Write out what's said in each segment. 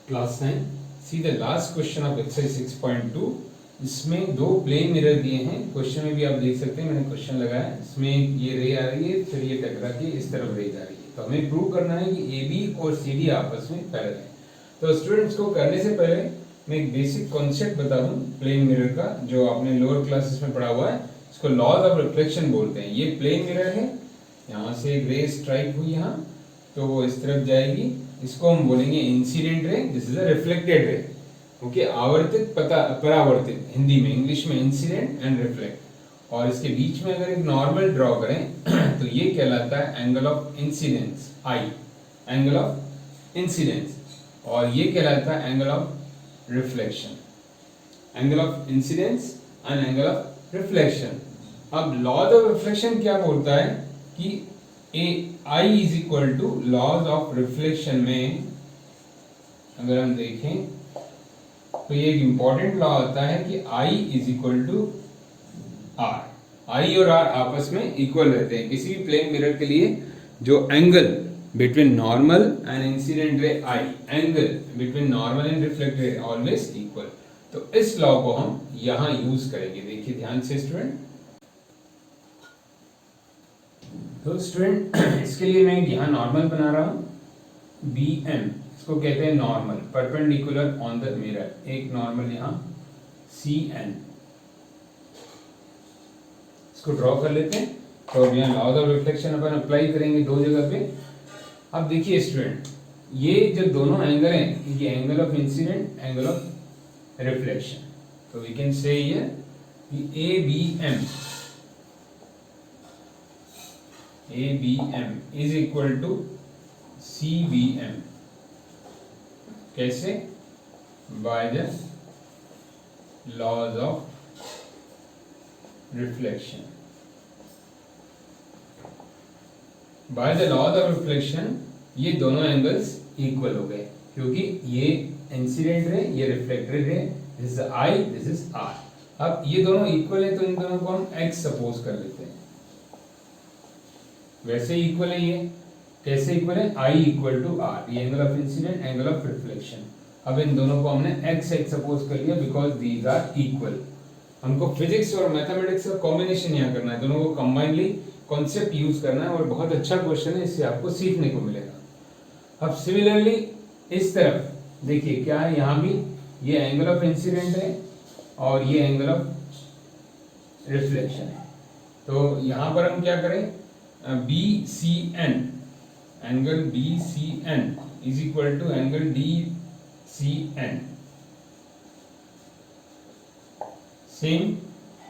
Class 9 see the last question of exercise 6.2। इसमें दो plane mirror दिए हैं। क्वेश्चन में भी आप देख सकते हैं, मैंने क्वेश्चन लगाया है। इसमें ये रे आ रही है, फिर ये टकरा के इस तरफ रे जा रही है। तो हमें प्रूव करना है कि ए बी और सी डी आपस में पैरेलल है। तो स्टूडेंट्स को करने से पहले मैं एक बेसिक कॉन्सेप्ट बता दूं प्लेन मिरर का, जो आपने लोअर क्लासेस में पढ़ा हुआ है। इसको लॉज ऑफ रिफ्लेक्शन बोलते हैं। ये प्लेन मिरर है, यहाँ से एक रे स्ट्राइक हुई यहाँ, तो वो इस तरफ जाएगी। इसको हम बोलेंगे incident ray, this is a reflected ray. Okay, आवर्तित परावर्तित, हिंदी में, इंग्लिश में इंसिडेंट एंड रिफ्लेक्ट। और इसके बीच में अगर एक नॉर्मल ड्रॉ करें तो ये कहलाता है angle of incidence, I, angle of incidence. और ये कहलाता है angle of reflection, angle of incidence and angle of reflection. अब लॉज ऑफ रिफ्लेक्शन क्या बोलता है कि A I is equal to laws of reflection में अगर हम देखें तो ये एक इंपॉर्टेंट लॉ होता है कि आई इज इक्वल टू आर। आई और आर आपस में इक्वल रहते हैं किसी भी प्लेन मिरर के लिए। जो angle between normal and incident ray I, angle between normal and reflected ray always equal. तो इस लॉ को हम यहां यूज करेंगे। देखिए ध्यान से स्टूडेंट। तो स्टूडेंट इसके लिए मैं यहां नॉर्मल बना रहा हूं, बी एम, इसको कहते हैं normal, perpendicular on the mirror. एक नॉर्मल यहां सी एन, इसको ड्रॉ कर लेते हैं। तो अब यहाँ लॉज ऑफ रिफ्लेक्शन अपन अप्लाई करेंगे दो जगह पे। अब देखिए स्टूडेंट, ये जो दोनों एंगल हैं, ये angle of incident, angle of reflection. तो वी कैन से हियर कि A B M is equal to C B M. कैसे? By the laws of reflection. By the laws of reflection ये दोनों एंगल्स इक्वल हो गए, क्योंकि ये incident ray, ये reflected ray, this is I, this is R. अब ये दोनों इक्वल है तो इन दोनों को हम x सपोज कर लेते हैं। वैसे इक्वल है ये, कैसे इक्वल है? I इक्वल टू आर, ये angle of incident, angle of reflection. अब इन दोनों को हमने x सपोज कर लिया बिकॉज दीज आर इक्वल। हमको फिजिक्स और मैथमेटिक्स का कॉम्बिनेशन यहाँ करना है, दोनों को कंबाइनली कॉन्सेप्ट यूज करना है। और बहुत अच्छा क्वेश्चन है, इससे आपको सीखने को मिलेगा। अब सिमिलरली इस तरफ देखिए क्या है, यहाँ भी ये एंगल ऑफ इंसिडेंट है और ये एंगल ऑफ रिफ्लेक्शन है। तो यहाँ पर हम क्या करें, B C N, angle B C N is equal to angle D C N, same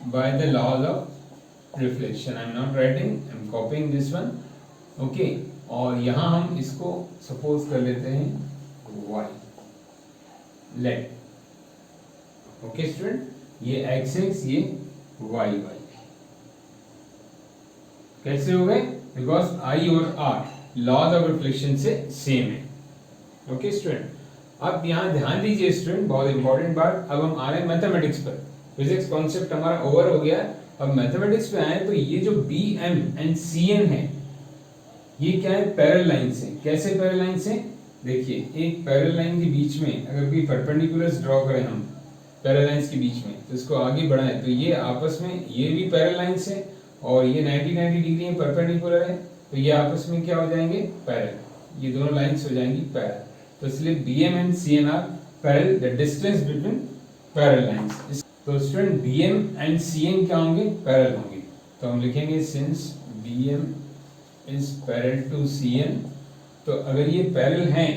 by the laws of reflection. I am not writing, I am copying this one. Okay, और यहाँ हम इसको सपोज कर लेते हैं y, late. Okay student, ये x x, ये y y। कैसे हो गए? बिकॉज I और R लॉज ऑफ रिफ्लेक्शन से सेम है। ओके स्टूडेंट, अब यहाँ ध्यान दीजिए स्टूडेंट, बहुत इंपॉर्टेंट बात। अब हम आ रहे हैं मैथमेटिक्स पर। फिजिक्स कॉन्सेप्ट हमारा ओवर हो गया। अब मैथमेटिक्स पे आए तो ये जो B M and C N है, ये क्या है? पैरेलल लाइंस है। कैसे पैरेलल लाइंस है? देखिए, एक पैरेलल लाइन के बीच में अगर कोई परपेंडिकुलर्स ड्रॉ करें हम पैरेलल लाइंस के बीच में, तो इसको आगे बढ़ाएं तो ये आपस में, ये भी पैरेलल लाइंस है और ये 90 डिग्री में परपेंडिकुलर है, तो ये आपस में क्या हो जाएंगे? पैरेलल। ये दोनों लाइंस हो जाएंगी पैरेलल। तो इसलिए B M and C N are parallel, the distance between parallel lines. तो student B M and C N क्या होंगे? पैरेलल होंगे। तो हम लिखेंगे since B M is parallel to C N. तो अगर ये पैरेलल हैं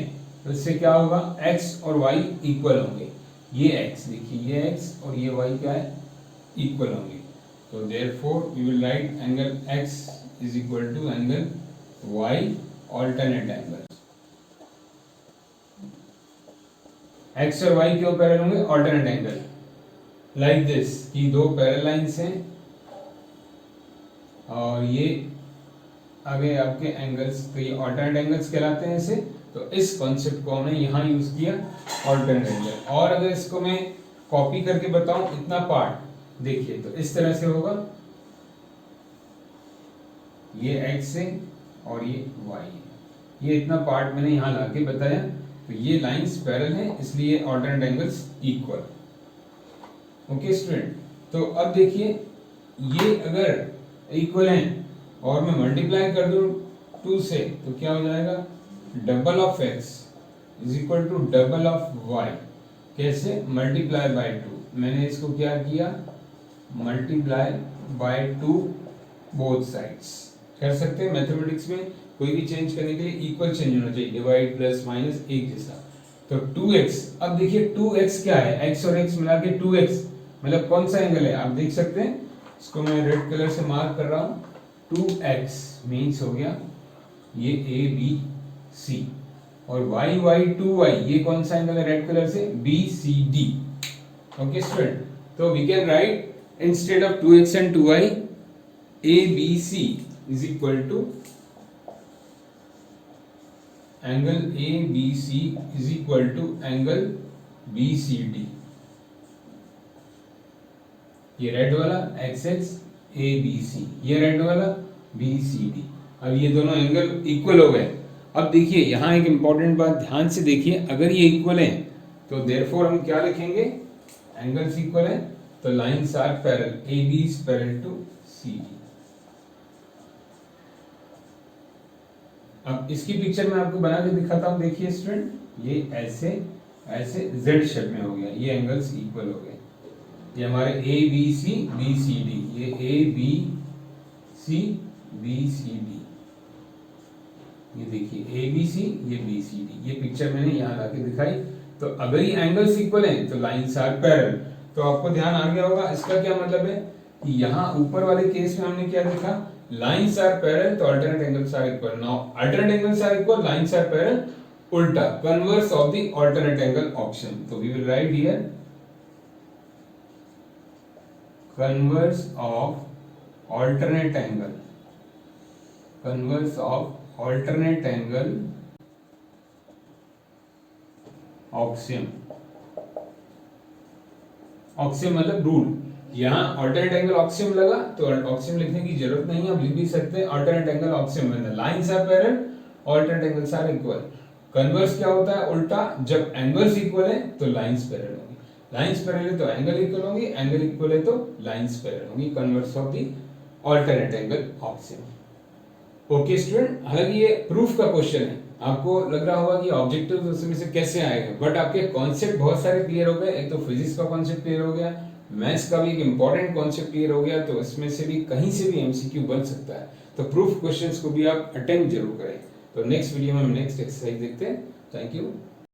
तो इससे क्या होगा? x और y इक्वल होंगे। ये x, देखिए ये x और ये y क्या है? इक्वल होंगे। तो therefore we will write angle x is equal to angle y, alternate angle. x और y क्यों पैरेलल होंगे? Alternate angle. लाइक दिस, कि दो पैरेलल लाइंस हैं और ये आगे आपके एंगल्स, तो ये ऑल्टरनेट एंगल्स कहलाते हैं इसे। तो इस कॉन्सेप्ट को हमने यहाँ यूज किया, ऑल्टरनेट एंगल। और अगर इसको मैं कॉपी करके बताऊं, इतना पार्ट देखिए तो इस तरह से होगा, ये x है और ये y है। ये इतना पार्ट मैंने यहाँ लाके बताया। तो तो ये लाइंस पैरेलल हैं, इसलिए alternate angles equal. Okay student, तो अब देखिए ये अगर इक्वल हैं और मैं मल्टीप्लाई कर दूं 2 से तो क्या हो जाएगा, double of x is equal to double of y। कैसे, मल्टीप्लाई बाय 2, मैंने इसको क्या किया, मल्टीप्लाई बाय 2 बोथ साइड्स। कर सकते हैं मैथमेटिक्स में कोई भी चेंज करने के लिए इक्वल चेंज होना चाहिए, डिवाइड प्लस माइनस एक जैसा। तो 2x, अब देखिए 2x क्या है, x और x मिला के 2x मतलब कौन सा एंगल है, आप देख सकते हैं, इसको मैं रेड कलर से मार्क कर रहा हूँ। 2x मीन्स हो गया ये ABC, और y 2y ये कौन सा एंगल है रेड कलर से, BCD। ओके स्टूडेंट, तो we can write instead of 2x and 2y ABC is equal to angle ABC is equal to angle BCD। ये रेड वाला XX ABC, ये रेड वाला BCD। अब ये दोनों एंगल इक्वल हो गए। अब देखिए यहाँ एक इंपॉर्टेंट बात ध्यान से देखिए, अगर ये इक्वल है तो देयरफॉर हम क्या लिखेंगे, एंगल्स इक्वल है तो lines are parallel, AB is parallel to CD। अब इसकी पिक्चर मैं आपको बना के दिखाता हूँ। देखिए स्टूडेंट, ये ऐसे ऐसे Z शेप में हो गया, ये एंगल्स इक्वल हो गए। ये हमारे ABC BCD, ये ABC BCD, ये देखिए ABC ये BCD, ये पिक्चर मैंने यहाँ लाके दिखाई। तो अगर ये एंगल्स इक्वल हैं तो लाइंस आर पैरेलल। तो आपको ध्यान आ गया होगा, इसका क्या मतलब है कि यहाँ ऊपर वाले केस में हमने क्या देखा, lines are parallel तो alternate angles are equal। now alternate angles are equal, lines are parallel, उल्टा converse of the alternate angle option। तो we will write here converse of alternate angle, converse of alternate angle axiom। axiom मतलब rule. यहाँ alternate angle ऑक्सियम लगा तो ऑक्सियम लिखने की जरूरत नहीं है, आप लिख भी सकते हैं alternate angle axiom. Lines are parallel, alternate angles are equal. Converse क्या होता है, उल्टा। जब एंगल्स इक्वल है तो लाइंस पैरेलल होंगी, लाइंस पैरेलल है तो एंगल इक्वल होंगी, एंगल इक्वल है तो लाइंस पैरेलल होंगी। Converse of the alternate angle axiom. Okay student, हालांकि ये प्रूफ का क्वेश्चन है, आपको लग रहा होगा कि ऑब्जेक्टिव उसमें से कैसे आएगा, बट आपके कॉन्सेप्ट बहुत सारे क्लियर हो गए। एक तो फिजिक्स का कॉन्सेप्ट क्लियर हो गया, मैथ्स का भी एक इंपॉर्टेंट कॉन्सेप्ट क्लियर हो गया, तो इसमें से भी कहीं से भी एमसीक्यू बन सकता है। तो प्रूफ क्वेश्चंस को भी आप अटेम्प्ट जरूर करें। तो नेक्स्ट वीडियो में हम नेक्स्ट एक्सरसाइज देखते हैं। Thank you.